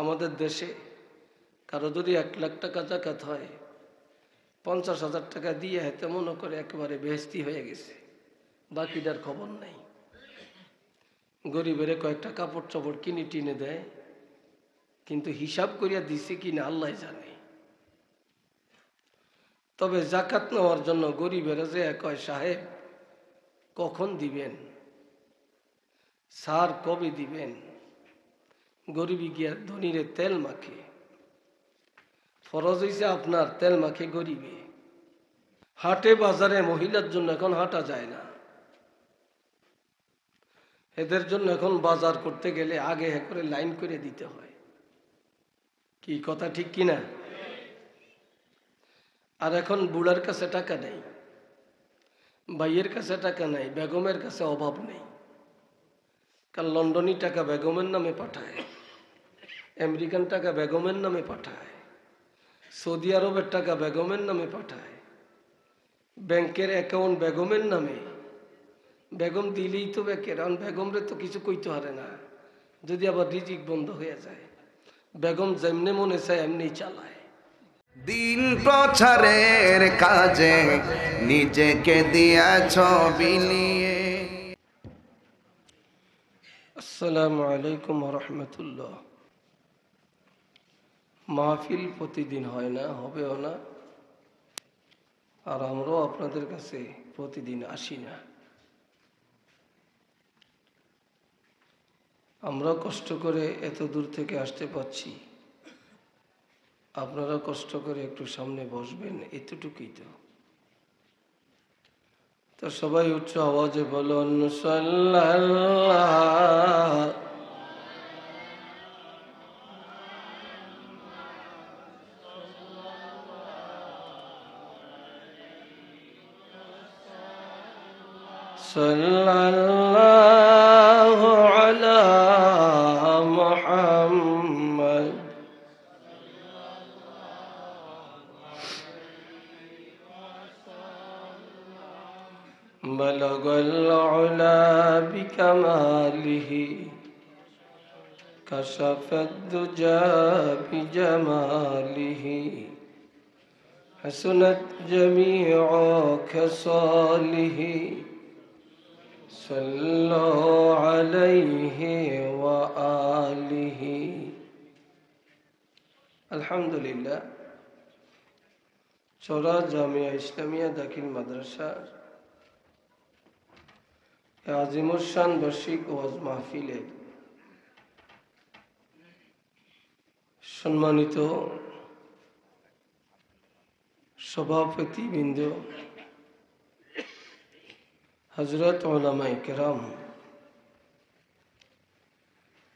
আমাদের দেশে কারো যদি 1 লাখ টাকা জাকাত হয়, 50,000 টাকা দিয়ে হেতে মনে করে একেবারে বেহেস্তি হয়ে গেছে, বাকিটার খবর নাই। গরিবের কয়েকটা কাপড় চোপড় কিনে টিনে দেয়, কিন্তু হিসাব করিয়া দিছে কিনা আল্লাহ জানে। তবে জাকাত নেওয়ার জন্য গরিবেরা যে কয়, সাহেব কখন দিবেন, স্যার কবে দিবেন, গরিবী গিয়া ধনীরে তেল মাখে। ফরজ হইছে আপনার, তেল মাখে গরিবে। হাটে বাজারে মহিলার জন্য এখন হাঁটা যায় না, এদের জন্য এখন বাজার করতে গেলে আগে করে লাইন করে দিতে হয়। কি কথা ঠিক কিনা? আর এখন বুড়ার কাছে টাকা নেই, ভাইয়ের কাছে টাকা নেই, বেগমের কাছে অভাব নেই। কারণ লন্ডনী টাকা বেগমের নামে পাঠায়, আমেরিকান টাকা বেগমের নামে পাঠায়, সৌদি আরবের টাকা বেগমের নামে পাঠায়, ব্যাংকের অ্যাকাউন্ট বেগমের নামে। বেগম দিলেই তো কারণ বেগমরে তো কিছু কইতে পারে না, যদি আবার রিজিক বন্ধ হয়ে যায়। বেগম যেমনে মনে চায় এমনি চালায়। দিন প্রচারের কাজে নিজেকে দিয়াছ বিলিয়ে। আসসালামু আলাইকুম ওয়া রাহমাতুল্লাহ। মাহফিল প্রতিদিন হয় না, হবেও না, আর আমরাও আপনাদের কাছে প্রতিদিন আসি না। আমরা কষ্ট করে এত দূর থেকে আসতে পারছি, আপনারা কষ্ট করে একটু সামনে বসবেন, এতটুকুই তো সবাই উচ্চ আওয়াজে বলুন সাল্লাল্লাহ। সাল্লাল্লাহু আলা মুহাম্মদ। বলগল উলা বিকামালিহি কাশাফাদ দুজা বিজামালিহি হাসনাত জামিউ খাসালিহি সাল্লু আলাইহি ওয়া আলিহি। আলহামদুলিল্লাহ, চোরা জামিয়া ইসলামিয়া দাখিল মাদ্রাসার আজিমুসান বার্ষিক ওয়াজ মাহফিলের সম্মানিত সভাপতিবৃন্দ, হযরত উলামায়ে কেরাম,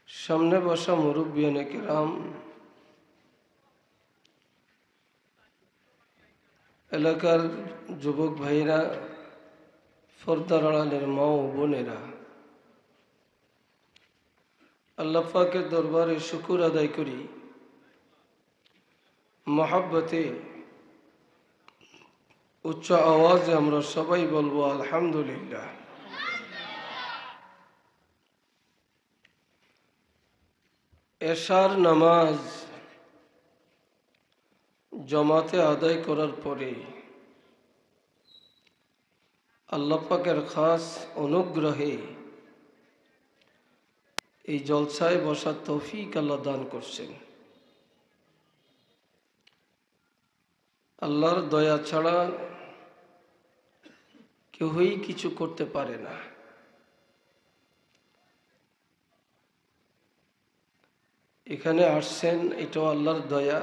সামনে বসা মুরব্বিয়ানে কেরাম, এলাকার যুবক ভাইরা, পর্দার আড়ালের মা ও বোনেরা, আল্লাহ পাকের দরবারে শুকর আদায় করি, মহব্বতে উচ্চ আওয়াজে আমরা সবাই বলবো আলহামদুলিল্লাহ। এশার নামাজ জামাতে আদায় করার পরে আল্লাহ পাকের খাস অনুগ্রহে এই জলসায় বসার তৌফিক আল্লাহ দান করছেন। আল্লাহর দয়া ছাড়া কেউই কিছু করতে পারে না। এখানে আসছেন, এটাও আল্লাহর দয়া,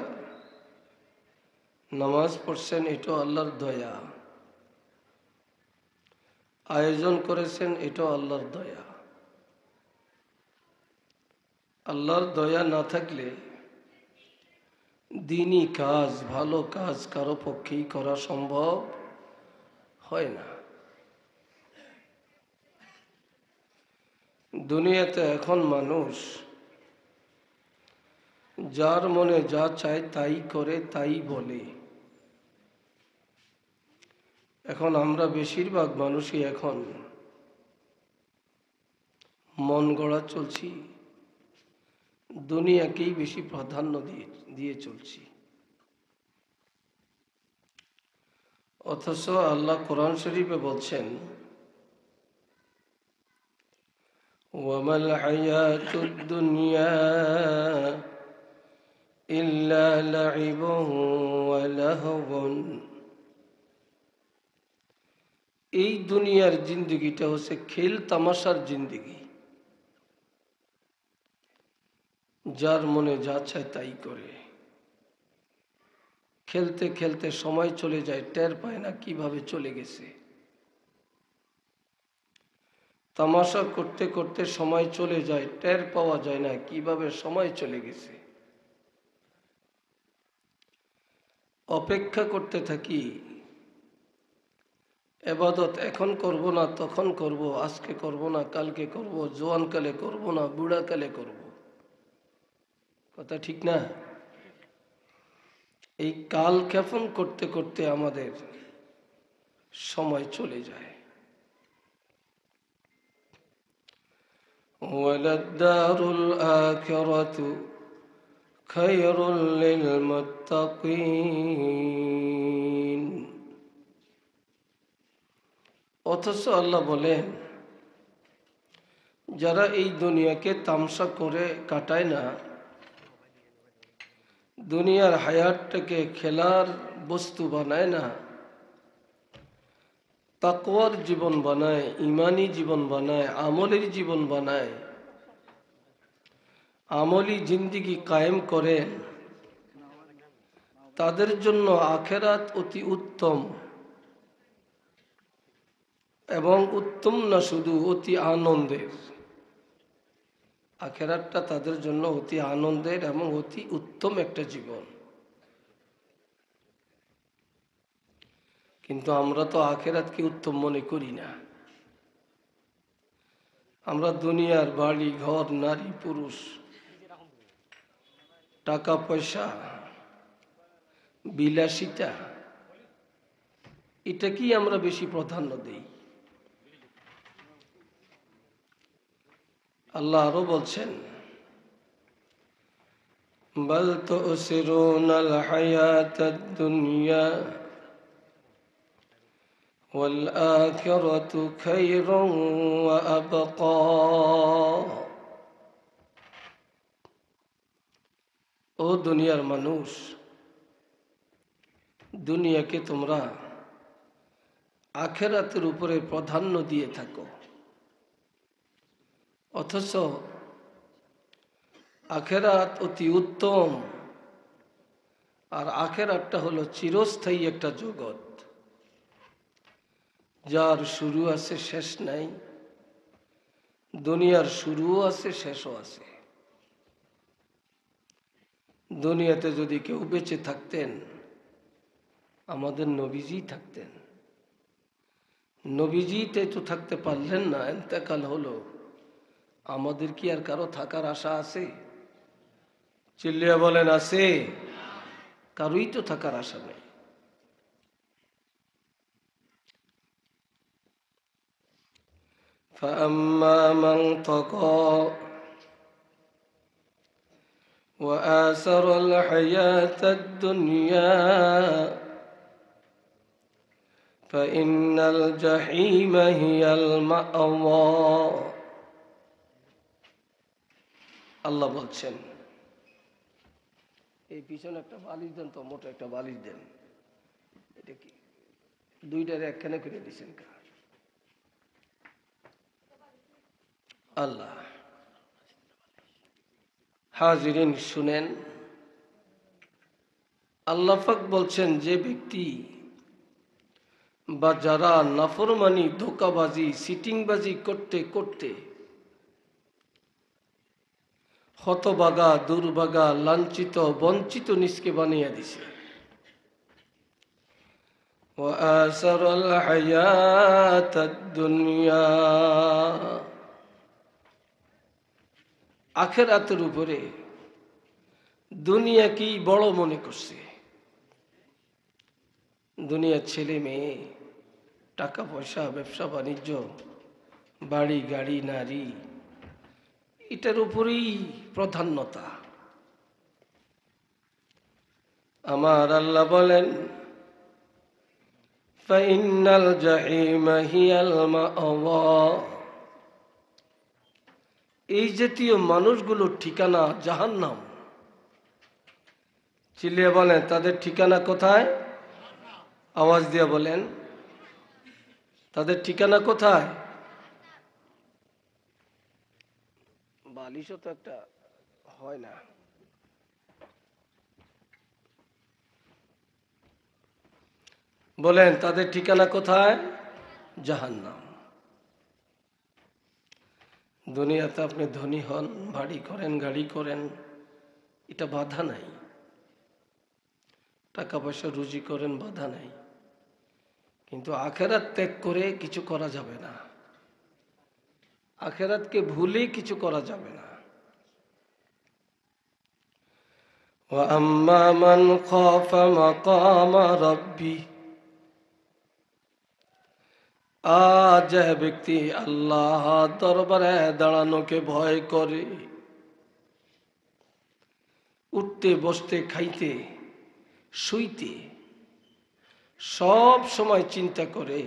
নামাজ পড়ছেন, এটাও আল্লাহর দয়া, আয়োজন করেছেন, এটাও আল্লাহর দয়া। আল্লাহর দয়া না থাকলে দিনই কাজ, ভালো কাজ কারো পক্ষেই করা সম্ভব হয় না। দুনিয়াতে এখন মানুষ যার মনে যা চায় তাই করে, তাই বলে। এখন আমরা বেশিরভাগ মানুষই এখন মন গড়া চলছি, দুনিয়াকেই বেশি প্রাধান্য দিয়ে দিয়ে চলছি। অথচ আল্লাহ কোরআন শরীফে বলছেন, ওয়ামাল হায়াতুদ দুনিয়া ইল্লা লাইবুন ওয়া লাহবুন। এই দুনিয়ার জিন্দগিটা হচ্ছে খেল তামাশার জিন্দগি। যার মনে যা চায় তাই করে, খেলতে খেলতে সময় চলে যায়, টের পায় না কিভাবে চলে গেছে। তামাশা করতে করতে সময় চলে যায়, টের পাওয়া যায় না কিভাবে সময় চলে গেছে। অপেক্ষা করতে থাকি, এবাদত এখন করব না তখন করব, আজকে করব না কালকে করব, জোয়ানকালে করব না বুড়াকালে করব। কথা ঠিক না? এই কাল ক্ষেপণ করতে করতে আমাদের সময় চলে যায়। ওয়ালাদ-দারুল আখিরাতু খায়রুল লিল মুত্তাকিন। অথচ আল্লাহ বলেন, যারা এই দুনিয়াকে তামসা করে কাটায় না, দুনিয়ার হায়াতটাকে খেলার বস্তু বানায় না, তাকওয়ার জীবন বানায়, ইমানি জীবন বানায়, আমলের জীবন বানায়, আমলি জিন্দিগি কায়েম করেন, তাদের জন্য আখেরাত অতি উত্তম, এবং উত্তম না শুধু অতি আনন্দের। আখেরাতটা তাদের জন্য অতি আনন্দের এবং অতি উত্তম একটা জীবন। কিন্তু আমরা তো আখেরাতকে উত্তম মনে করি না। আমরা দুনিয়ার বাড়ি ঘর, নারী পুরুষ, টাকা পয়সা, বিলাসিতা, এটাকেই আমরা বেশি প্রাধান্য দিই। আল্লাহ আরো বলছেন, বাল তুসিরুনাল হায়াতাদ দুনিয়া ওয়াল আখিরাতু খায়রুন ওয়া আবকা। ও দুনিয়ার মানুষ, দুনিয়াকে তোমরা আখিরাতের উপরে প্রাধান্য দিয়ে থাকো, অথচ আখেরাত অতি উত্তম। আর আখেরাতটা হলো চিরস্থায়ী একটা জগৎ, যার শুরু আছে শেষ নাই। দুনিয়ার শুরুও আছে শেষও আছে। দুনিয়াতে যদি কেউ বেঁচে থাকতেন, আমাদের নবীজি থাকতেন। নবীজিতে তো থাকতে পারলেন না, ইন্তেকাল হলো। আমাদের কি আর কারো থাকার আশা আছে? চিল্লিয়া বলেন, আছে? কারোই তো থাকার আশা নেই। فأما من طغى وآثر الحياة الدنيا فإن الجحيم هي المأوى। আল্লাহ বলছেন, এই পিছনে একটা বালিশ দেন তো, মোটা একটা বালিশ দেন। এটা কি দুইটারে একখানে করে দিচ্ছেন? আল্লাহ। হাজিরিন শুনেন, আল্লাহ পাক বলছেন, যে ব্যক্তি বা যারা নাফরমানি, ধোঁকাবাজি, সিটিংবাজি করতে করতে হতবাগা, দুর্ভাগা, লাঞ্ছিত, বঞ্চিত নিজকে বানিয়ে দিছে, ওয়াসারাল হায়াতাদ দুনিয়া, আখিরাতের উপরে দুনিয়াকেই বড় মনে করছে। দুনিয়ার ছেলে মেয়ে, টাকা পয়সা, ব্যবসা বাণিজ্য, বাড়ি গাড়ি, নারী, এটার উপরেই প্রাধান্যতা। আমার আল্লাহ বলেন, ফাইনাল জাহিমা হিয়াল মাআওয়া, এই জাতীয় মানুষগুলোর ঠিকানা জাহান্নাম। চিল্লিয়ে বলেন, তাদের ঠিকানা কোথায়? আওয়াজ দিয়ে বলেন, তাদের ঠিকানা কোথায়? বালিশও তো একটা হয় না। বলেন, তাদের ঠিকানা কোথায়? জাহান্নাম। দুনিয়াতে আপনি ধনী হন, বাড়ি করেন, গাড়ি করেন, এটা বাধা নাই। টাকা পয়সা রুজি করেন, বাধা নাই। কিন্তু আখেরাত ত্যাগ করে কিছু করা যাবে না। আখেরাতকে ভুলে কিছু করা যাবে না। وَأَمَّا مَنْ خَافَ مَقَامَ رَبِّهِ, আর যে ব্যক্তি আল্লাহ দরবারে দাঁড়ানোকে ভয় করে, উঠতে বসতে খাইতে শুইতে সব সময় চিন্তা করে,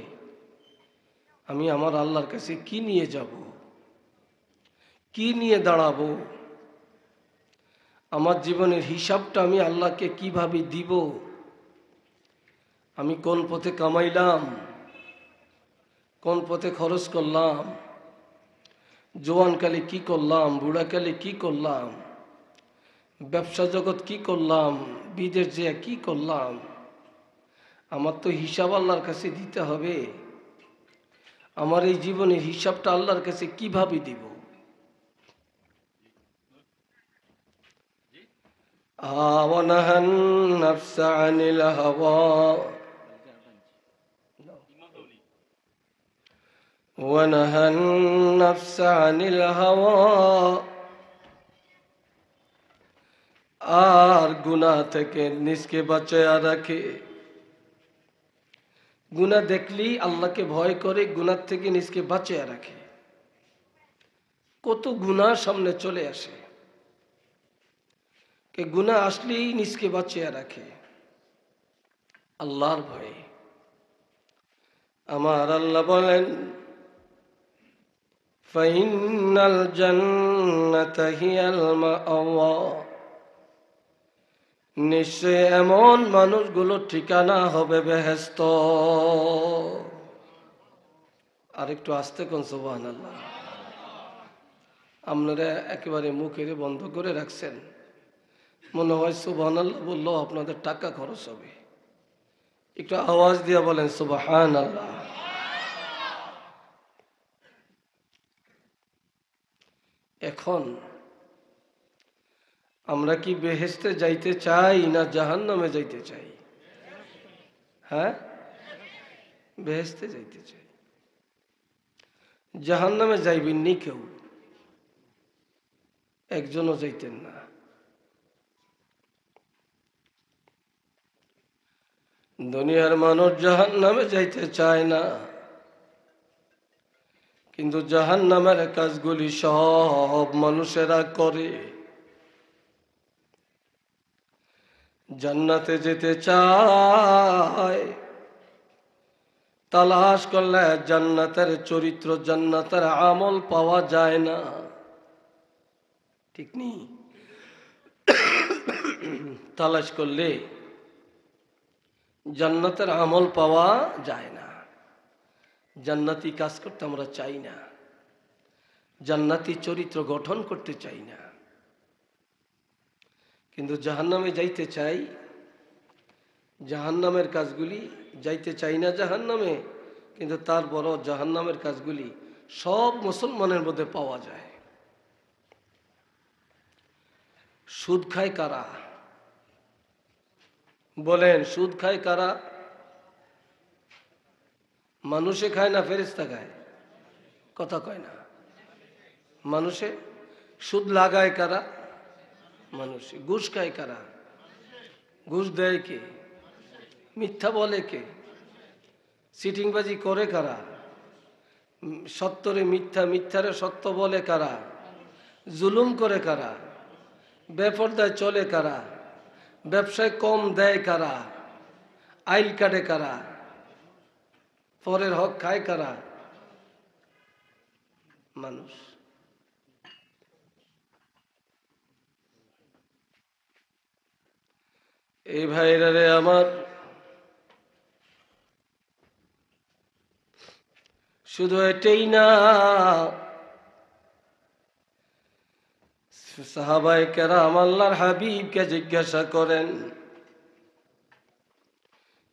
আমি আমার আল্লাহর কাছে কি নিয়ে যাব, কি নিয়ে দাঁড়াবো, আমার জীবনের হিসাবটা আমি আল্লাহকে কিভাবে দিব, আমি কোন পথে কামাইলাম, কোন পথে খরচ করলাম, জোয়ানকালে কি করলাম, বুড়াকালে কি করলাম, ব্যবসা জগৎ কি করলাম, বিদেশ যেয়ে কি করলাম, আমার তো হিসাব আল্লাহর কাছে দিতে হবে। আমার এই জীবনের হিসাবটা আল্লাহর কাছে কিভাবে দিব? ونهى النفس عن الهوى ونهى النفس عن الهوى, আর গুনাহ থেকে নিজকে বাঁচায়া রাখে। গুনাহ দেখলেই আল্লাহকে ভয় করে, গুনাহ থেকে নিজকে বাঁচায়া রাখে। কত গুনাহ সামনে চলে আসে, কে গুনাহ আসলেই নিজকে বাঁচিয়ে রাখে আল্লাহর ভয়ে। আমার আল্লাহ বলেন, ফাইনাল জান্নাতা হিয়াল মাআওয়া, নিশ্চয় এমন মানুষগুলো ঠিকানা হবে বেহেশত। আর একটু আস্তে কোন সুবহানাল্লাহ। আপনারা একেবারে মুখের বন্ধ করে রাখছেন, মনে হয় সুবহানাল্লাহ বললেও আপনাদের টাকা খরচ হবে। একটু আওয়াজ দিয়ে বলেন সুবহানাল্লাহ। এখন আমরা কি বেহেশতে যাইতে চাই না জাহান্নামে যাইতে চাই? হ্যাঁ, বেহেশতে যাইতে চাই। জাহান্নামে যাইবেন নি কেউ, একজনও যাইতেন না। দুনিয়ার মানুষ জাহান্নামে যাইতে চায় না, কিন্তু জাহান্নামের কাজগুলি সব মানুষেরা করে। জান্নাতে যেতে চায়, তালাশ করলে জান্নাতের চরিত্র, জান্নাতের আমল পাওয়া যায় না। ঠিক নেই? তালাশ করলে জান্নাতের আমল পাওয়া যায় না। জান্নাতি কাজ করতে আমরা চাই না, জান্নাতি চরিত্র গঠন করতে চাই না, কিন্তু জাহান্নামে যাইতে চাই। জাহান্নামের কাজগুলি যাইতে চাই না জাহান্নামে, কিন্তু তারপরও জাহান্নামের কাজগুলি সব মুসলমানের মধ্যে পাওয়া যায়। সুদ খায় কারা? বলেন, সুদ খায় কারা? মানুষে খায় না ফেরেশতা খায়? কথা কয় না। মানুষে। সুদ লাগায় কারা? মানুষে। ঘুষ খায় কারা? ঘুষ দেয় কে? মিথ্যা বলে কে? চিটিংবাজি করে কারা? সত্যরে মিথ্যা, মিথ্যারে সত্য বলে কারা? জুলুম করে কারা, বেপরদায় চলে কারা, ব্যবসায় কম দেয় কারা, আইল কাটে কারা, পরের হক খায় কারা? মানুষ। এই ভাইরা রে আমার, শুধু এটাই না, সাহাবায়ে কেরাম আল্লাহর হাবিবকে জিজ্ঞাসা করেন,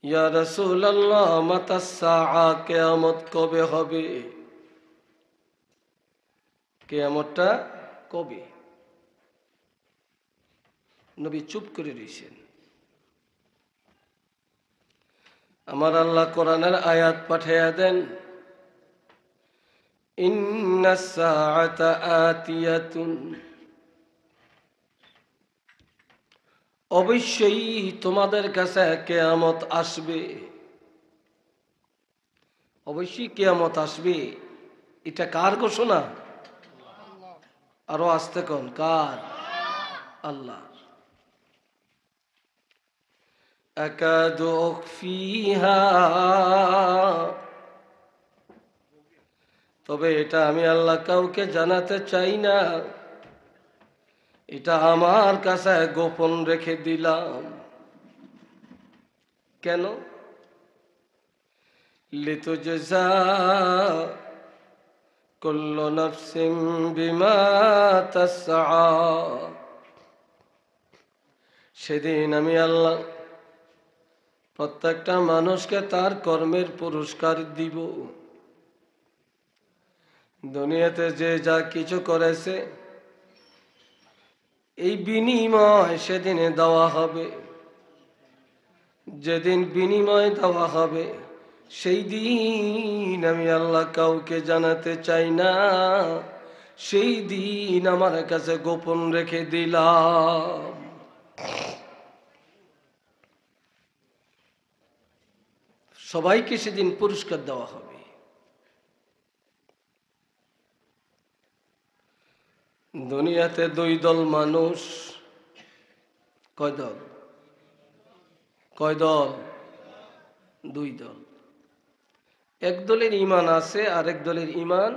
ইয়া রাসূলুল্লাহ মাতা সাআ, কিয়ামত কবে হবে? কিয়ামতটা কবে? নবী চুপ করে রইছেন। আমার আল্লাহ কোরআনের আয়াত পাঠাইয়া দেন, ইন্নাস সাআতা আতিয়াতুন, অবশ্যই তোমাদের কাছে কিয়ামত আসবে, অবশ্যই কিয়ামত আসবে। এটা কার ঘোষণা? আরো আস্তে কোন, কার? আল্লাহ। আকাদু উখফিহা, তবে এটা আমি আল্লাহ কাউকে জানাতে চাই না, এটা আমার কাছে গোপন রেখে দিলাম। কেন? লিতুজজা কুল্লু নাফসিন বিমা তাসআ, সেদিন আমি আল্লাহ প্রত্যেকটা মানুষকে তার কর্মের পুরস্কার দিব। দুনিয়াতে যে যা কিছু করেছে এই বিনিময় সেদিনে দেওয়া হবে। যেদিন বিনিময় দেওয়া হবে সেই দিন আমি আল্লাহ কাউকে জানাতে চাই না, সেই দিন আমার কাছে গোপন রেখে দিলাম। সবাইকে সেদিন পুরস্কার দেওয়া হবে। দুনিয়াতে দুই দল মানুষ। কয় দল? কয় দল? দুই দল। এক দলের ঈমান আছে, আরেক দলের ঈমান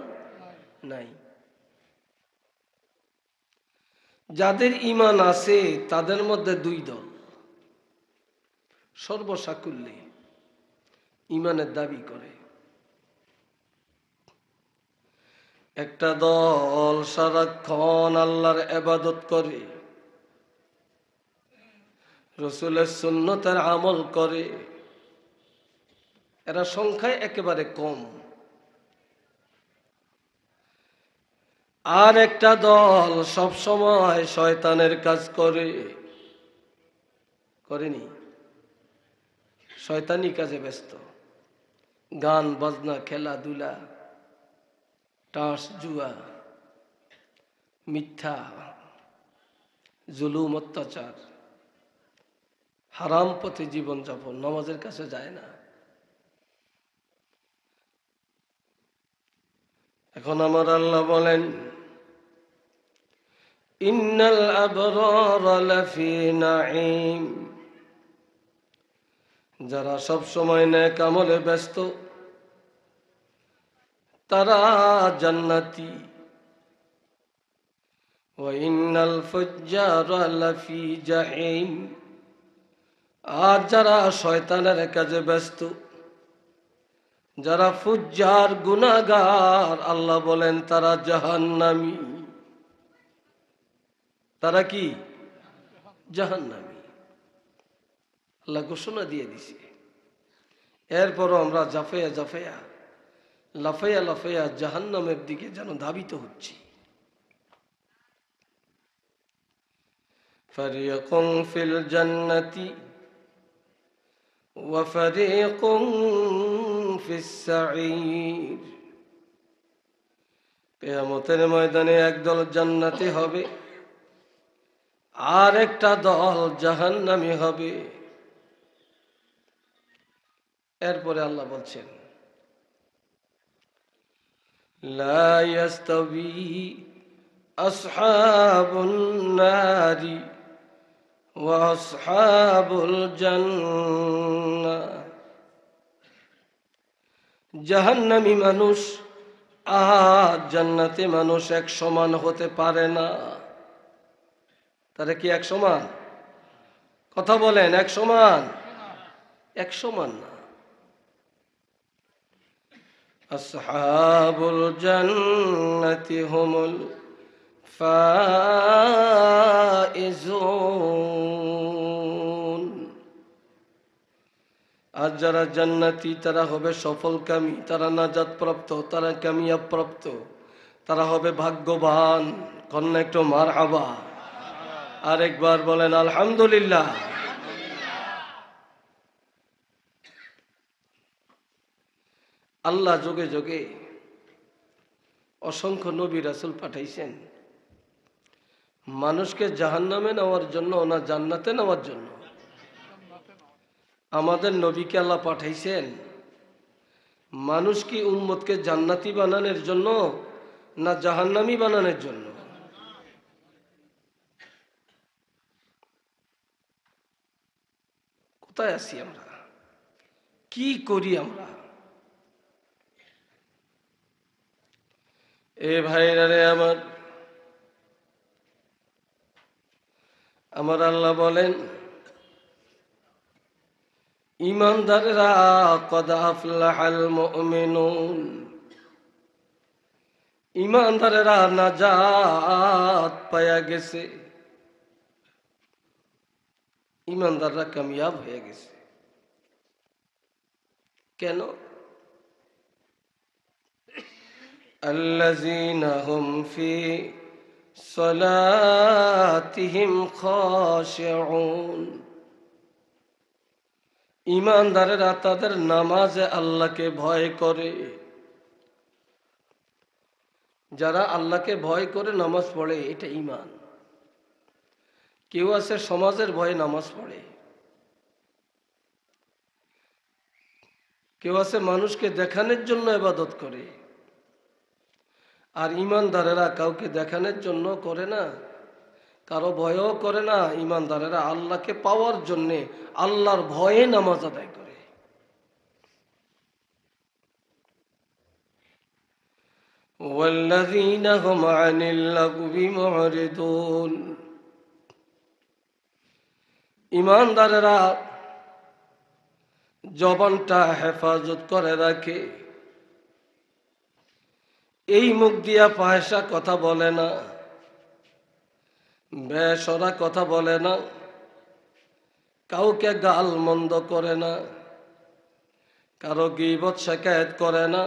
নাই। যাদের ঈমান আছে তাদের মধ্যে দুই দল সর্বসাকুল্যে ঈমানের দাবি করে। একটা দল সারাক্ষণ আল্লাহর ইবাদত করে, রাসূলের সুন্নতের আমল করে, এরা সংখ্যায় একেবারে কম। আর একটা দল সব সময় শয়তানের কাজ করে, করেনি? শয়তানি কাজে ব্যস্ত, গান বাজনা, খেলাধুলা, টাস জুয়া, মিথ্যা, জুলুম, অত্যাচার, হারাম পথে জীবনযাপন, নামাজের কাছে যায় না। এখন আমার আল্লাহ বলেন, ইন্নাল আবরার লাফি নাঈম, যারা সব সময় নেক আমলে ব্যস্ত তারা জান্নাতি। ওয়া ইন্নাল ফুজ্জারা লাফি জাহিম, আর যারা শয়তানের কাজে ব্যস্ত, যারা ফুজ্জার গুনাহগার, আল্লাহ বলেন তারা জাহান্নামী। তারা কি? জাহান্নামী। আল্লাহ ঘোষণা দিয়ে দিছে। এরপরও আমরা জাফাইয়া জাফাইয়া, লাফাইয়া লাফাইয়া জাহান্নামের দিকে যেন ধাবিত হচ্ছি। ফারিকুন ফিল জান্নাতি ওয়া ফারিকুন ফিস সাঈর, কিয়ামতের ময়দানে একদল জান্নাতি হবে আর একটা দল জাহান্নামী হবে। এরপরে আল্লাহ বলছেন, লা ইয়াস্তাবি আসহাবুন নারি ওয়া আসহাবুল জান্নাহ। জাহান্নামী মানুষ আর জান্নাতি মানুষ এক সমান হতে পারে না। তারা কি এক সমান? কথা বলেন, এক সমান? এক সমান না। আসহাবুল জান্নাতি হুমুল ফাইজুন। আর যারা জান্নাতি তারা হবে সফলকামী, তারা নাজাত প্রাপ্ত, তারা কামিয়াব প্রাপ্ত, তারা হবে ভাগ্যবান। কন্যা একটু মারহাবা। আরেকবার বলেন আলহামদুলিল্লাহ। আল্লাহ যোগে যোগে অসংখ্য নবী রাসূল পাঠাইছেন মানুষকে জাহান্নামে নেওয়ার জন্য না জান্নাতে নেওয়ার জন্য? আমাদের নবীকে আল্লাহ পাঠাইছেন মানুষ কি উম্মতকে জান্নাতি বানানোর জন্য না জাহান্নামী বানানোর জন্য? কোথায় আছি আমরা? কি করি আমরা? এ ভাইরা রে আমার আল্লাহ বলেন, ঈমানদারেরা কদ আফলাহাল মুমিনুন, ঈমানদারেরা নাজাত পায়া গেছে, ঈমানদাররা কামিয়াব হয়ে গেছে। কেন? আল্লাযীনা হুম ফি সালাতিহিম খাশিউন, ঈমানদারেরা তাদের নামাজে আল্লাহকে ভয় করে। যারা আল্লাহকে ভয় করে নামাজ পড়ে এটা ঈমান। কেউ আছে সমাজের ভয়ে নামাজ পড়ে, কেউ আছে মানুষকে দেখানোর জন্য ইবাদত করে। আর ঈমানদারেরা কাউকে দেখানোর জন্য করে না, কারো ভয়ও করে না। ঈমানদারেরা আল্লাহকে পাওয়ার জন্যে আল্লাহর ভয়ে নামাজ আদায় করে। ওয়াল্লাযীনা হুম আনিল লাগবি মুরিদুন, ঈমানদারেরা জবানটা হেফাজত করে রাখে। এই মুখ দিয়া ফাহিশা কথা বলে না, বেসরা কথা বলে না, কাউকে গাল মন্দ করে না, কারো গীবত শিকায়েত করে না,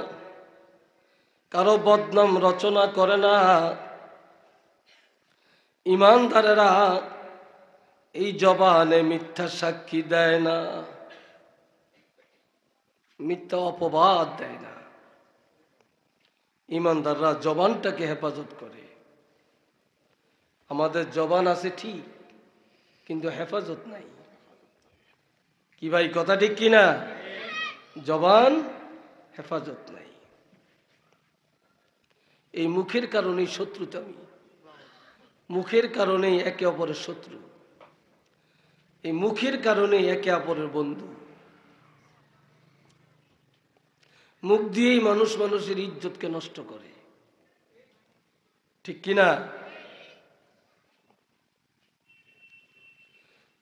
কারো বদনাম রচনা করে না। ঈমানদারেরা এই জবানে মিথ্যা সাক্ষী দেয় না, মিথ্যা অপবাদ দেয় না। ঈমানদাররা জবানটাকে হেফাজত করে। আমাদের জবান আছে ঠিক, কিন্তু হেফাজত নাই। কি ভাই, কথা ঠিক কিনা? জবান হেফাজত নাই। এই মুখের কারণেই শত্রুতামি, মুখের কারণেই একে অপরের শত্রু, এই মুখের কারণেই একে অপরের বন্ধু। মুখ দিয়েই মানুষ মানুষের ইজ্জতকে নষ্ট করে, ঠিক কিনা?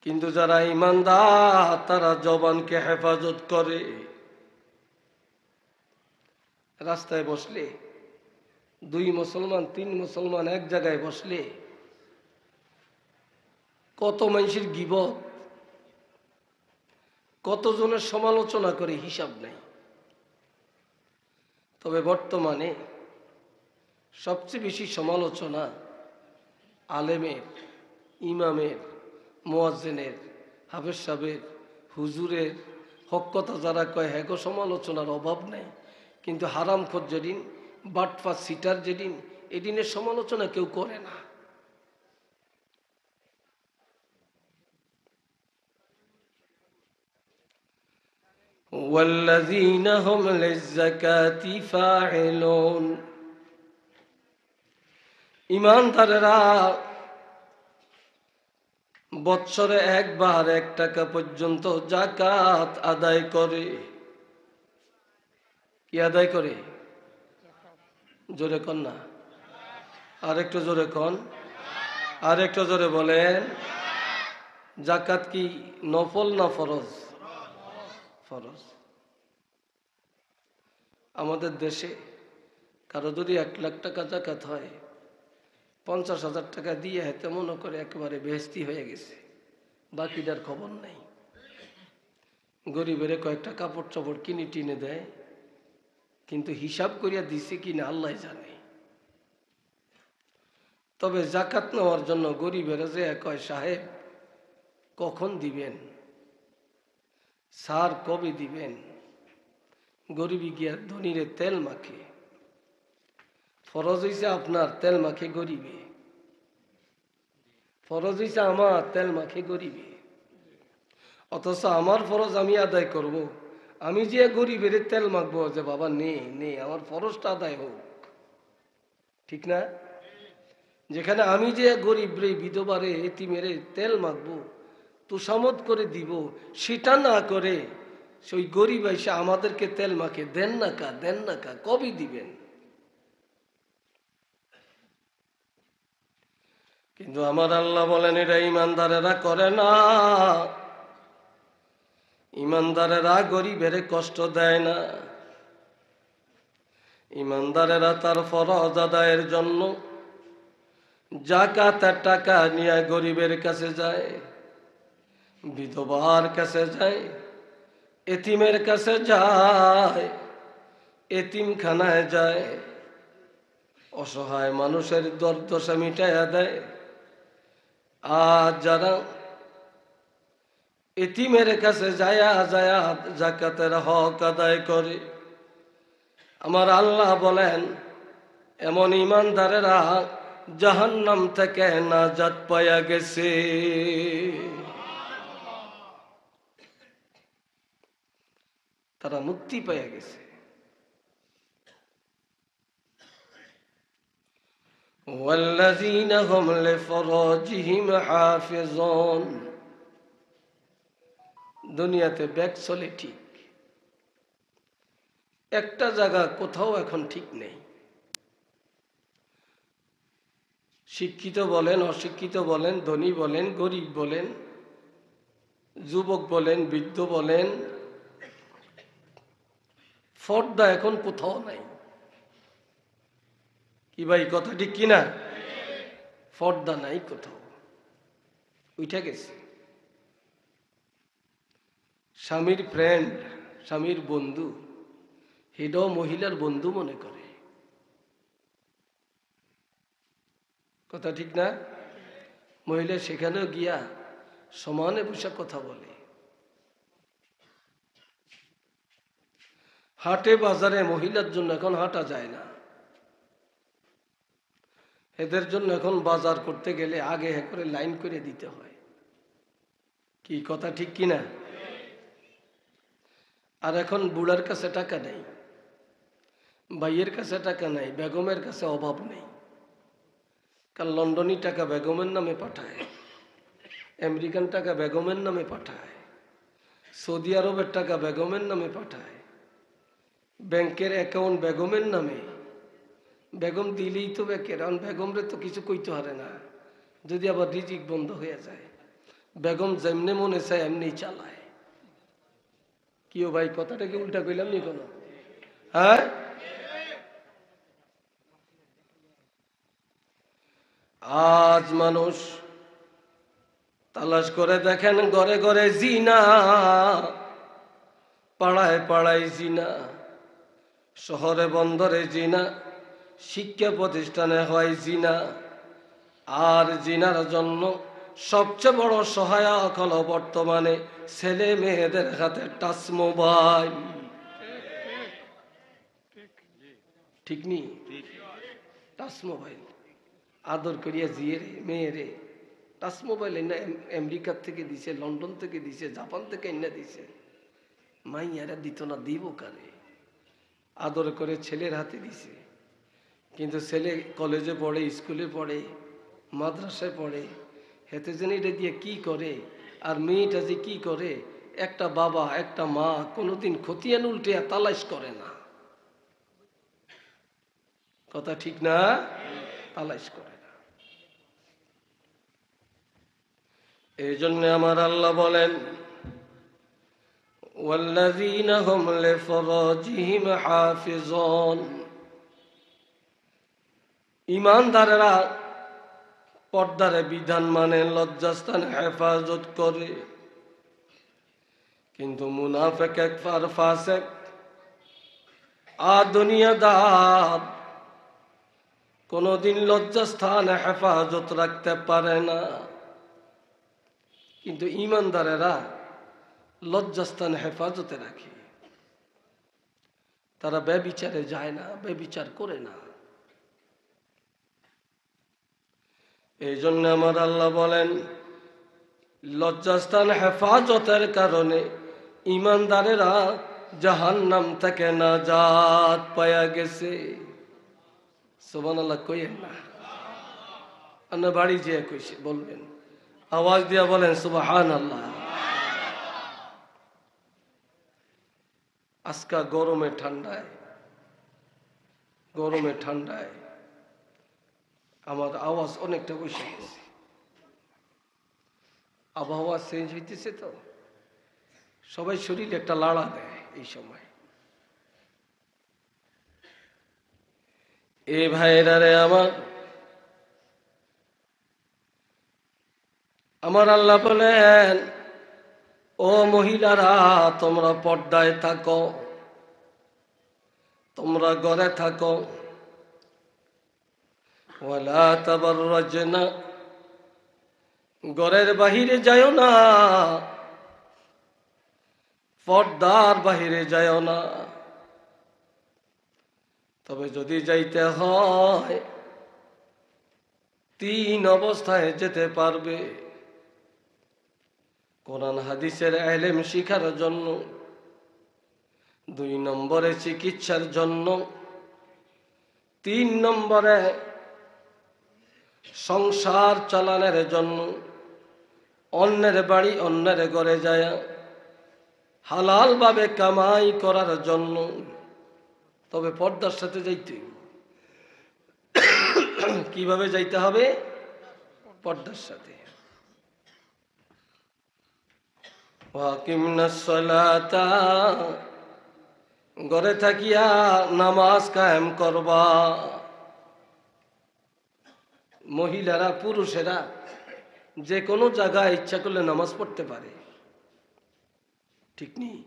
কিন্তু যারা ঈমানদার তারা জবানকে হেফাজত করে। রাস্তায় বসলে, দুই মুসলমান তিন মুসলমান এক জায়গায় বসলে কত মানুষের গীবত, কতজনের সমালোচনা করে হিসাব নাই। তবে বর্তমানে সবচেয়ে বেশি সমালোচনা আলেমের, ইমামের, মুয়াজ্জিনের, হাফেজ সাহেবের, হুজুরের। হক কথা যারা কয় হ্যাগো সমালোচনার অভাব নাই, কিন্তু হারামখোর যেদিন, বাটপা সিটার যেদিন, এদিনের সমালোচনা কেউ করে না। والذين هم للزكاة فاعلون, ইমানদারেরা বৎসরে একবার 1 টাকা পর্যন্ত যাকাত আদায় করে। কি আদায় করে? জোরে কন না, আর একটু জোরে কন, আর একটু জোরে বলেন। যাকাত কি নফল না ফরজ? ফরজ। আমাদের দেশে কারো যদি 1 লাখ টাকা যাকাত হয়, 50,000 টাকা দিয়ে হেতে মনে করে একেবারে বেহেস্তি হয়ে গেছে, বাকিটার খবর নাই। গরিবের কয়েকটা কাপড় চোপড় কিনে টিনে দেয়, কিন্তু হিসাব করিয়া দিছে কিনা আল্লাহ জানে। তবে যাকাত নেওয়ার জন্য গরিবের যে কয়, সাহেব কখন দিবেন, স্যার কবে দিবেন? গরিবী গিয়া ধনীরে তেল মাখে। ফরজ হইছে আপনার, তেল মাখে গরিবে। ফরজ হইছে আমার, তেল মাখে গরিবে। অথচ আমার ফরজ আমি আদায় করব, আমি যে গরিবের তেল মাখবো যে বাবা নে নে, আমার ফরজটা আদায় হোক, ঠিক না? যেখানে আমি যে গরিব রে, বিধবারে, এতিমেরে তেল মাখবো, তুষামত করে দিব, সেটা না করে সেই গরিব এসে আমাদেরকে তেল মাখে। দেন না কা, দেন না কা, কবে দিবেন? কিন্তু আমার আল্লাহ বলেন এটা ইমানদারেরা করে না। ইমানদারেরা গরিবের কষ্ট দেয় না। ইমানদারেরা তার ফরজ আদায়ের জন্য যাকাতের টাকা নিয়ে গরিবের কাছে যায়, বিধবার কাছে যায়, এতিমের কাছে যায়, এতিমখানায় যায়, অসহায় মানুষের দুর্দশা মিটাইয়া দেয়। আর যারা এতিমের কাছে যায়া যায়া যাকাতের হক আদায় করে, আমার আল্লাহ বলেন এমন ইমানদারেরা জাহান্নাম থেকে নাজাত পাইয়া গেছে। তারা মুক্তি পাইয়া গেছে। والذين هم لفروجهم حافظون। দুনিয়াতে ব্যাগ চলে ঠিক, একটা জায়গা কোথাও এখন ঠিক নেই। শিক্ষিত বলেন, অশিক্ষিত বলেন, ধনী বলেন, গরিব বলেন, যুবক বলেন, বৃদ্ধ বলেন, পর্দা এখন কোথাও নাই। কি ভাই, কথা ঠিক কিনা? পর্দা নাই কোথাও, উঠে গেছে। স্বামীর ফ্রেন্ড, স্বামীর বন্ধু, এটাও মহিলার বন্ধু মনে করে। কথা ঠিক না? মহিলা সেখানেও গিয়া সমানে বসে কথা বলে। হাটে বাজারে মহিলার জন্য এখন হাঁটা যায় না। এদের জন্য এখন বাজার করতে গেলে আগে করে লাইন করে দিতে হয়। কি কথা ঠিক কিনা? আর এখন বুড়ার কাছে টাকা নেই, ভাইয়ের কাছে টাকা নেই, বেগমের কাছে অভাব নেই। কারণ লন্ডনী টাকা বেগমের নামে পাঠায়, আমেরিকান টাকা বেগমের নামে পাঠায়, সৌদি আরবের টাকা বেগমের নামে পাঠায়, ব্যাংকের অ্যাকাউন্ট বেগমের নামে। বেগম দিলেই তো ব্যাংকের, কারণ বেগমরে তো কিছু কইতে পারে না, যদি আবার রিজিক বন্ধ হয়ে যায়। বেগম যেমনে মনে চায় এমনি চালায়। কিও ভাই, কথাটা কি উল্টা কইলাম নি কোনো? হ্যাঁ, আজ মানুষ তালাশ করে দেখেন, ঘরে ঘরে জিনা, পাড়ায় পাড়ায় জিনা, শহরে বন্দরে জিনা, শিক্ষা প্রতিষ্ঠানে হয় জিনা। আর জিনার জন্য সবচেয়ে বড় সহায়ক হলো বর্তমানে ছেলে মেয়েদের হাতে টাচ মোবাইল। ঠিক নি? টাচ মোবাইল আদর করিয়া জিয়ে রে মেয়ে রে, টাচ মোবাইল এনে আমেরিকার থেকে দিছে, লন্ডন থেকে দিছে, জাপান থেকে এনে দিছে। মাইয়ারা দিত না, দিব কারে? আদর করে ছেলের হাতে দিছে। কিন্তু ছেলে কলেজে পড়ে, স্কুলে পড়ে, মাদ্রাসায় পড়ে, হেতে জানি এটা দিয়ে কি করে, আর মেয়েটা যে কি করে, একটা বাবা একটা মা কোনোদিন খতিয়ান উল্টে তালাশ করে না। কথা ঠিক না? তালাশ করে না। এই জন্য আমার আল্লাহ বলেন, ওয়াল্লাযীনা হুম লিফুরুজিহিম হাফিজুন, ঈমানদারেরা পর্দার বিধান মানে, লজ্জাস্থান হেফাজত করে। কিন্তু মুনাফিক আর ফাসিক আর দুনিয়াদার কোনদিন লজ্জাস্থান হেফাজত রাখতে পারে না। কিন্তু ঈমানদারেরা লজ্জাস্থান হেফাজতে রাখে। তারা ব্যভিচারে যায় না, ব্যভিচার করে না। এই জন্য আমার আল্লাহ বলেন, লজ্জাস্থান হেফাজতের কারণে ঈমানদারেরা জাহান্নাম থেকে নাজাত পায়া গেছে। সুবহানাল্লাহ কইেন না, আপনার বাড়ি যেয়ে কইছে বলবেন, আওয়াজ দিয়া বলেন সুবহানাল্লাহ। আজকা গরমে ঠান্ডায়, গরমে ঠান্ডায় আমার আওয়াজ অনেকটা বসে গেছে। আবহাওয়া চেঞ্জ হইতেছে তো, সবাই শরীরে একটা লাড়া দেয় এই সময়। এ ভাইরা রে আমার আল্লাহ বলেন, ও মহিলারা তোমরা পর্দায় থাকো, তোমরা ঘরে থাকো। ওয়ালা তাবাররাজনা, ঘরের বাহিরে যাও না, পর্দার বাহিরে যাও না। তবে যদি যাইতে হয় 3 অবস্থায় যেতে পারবে। কোরআন হাদিসের ইলম শিখার জন্য, 2 নম্বরে চিকিৎসার জন্য, 3 নম্বরে সংসার চালানোর জন্য, অন্যের বাড়ি অন্যের ঘরে যায় হালাল ভাবে কামাই করার জন্য। তবে পর্দার সাথে যাইতে, কিভাবে যাইতে হবে? পর্দার সাথে। ওয়াকিমনাস সালাতা, ঘরে থাকিয়া নামাজ কায়েম করবা। মহিলারা পুরুষেরা যে কোনো জায়গায় ইচ্ছা করলে নামাজ পড়তে পারে, ঠিক নেই?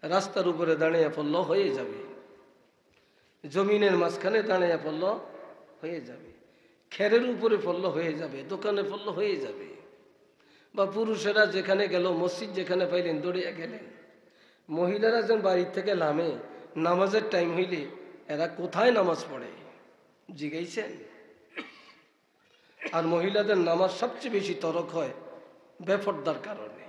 রাস্তার উপরে দাঁড়িয়ে পড়ল হয়ে যাবে, জমিনের মাঝখানে দাঁড়িয়ে পড়ল হয়ে যাবে, খেরের উপরে পড়ল হয়ে যাবে, দোকানে পড়ল হয়ে যাবে। বা পুরুষেরা যেখানে গেল, মসজিদ যেখানে পাইলেন দৌড়িয়া গেলেন। মহিলারা যেন বাড়ির থেকে নামে, নামাজের টাইম হইলে এরা কোথায় নামাজ পড়ে জিজ্ঞাইছেন? আর মহিলাদের নামাজ সবচেয়ে বেশি তরক হয় বেপর্দার কারণে।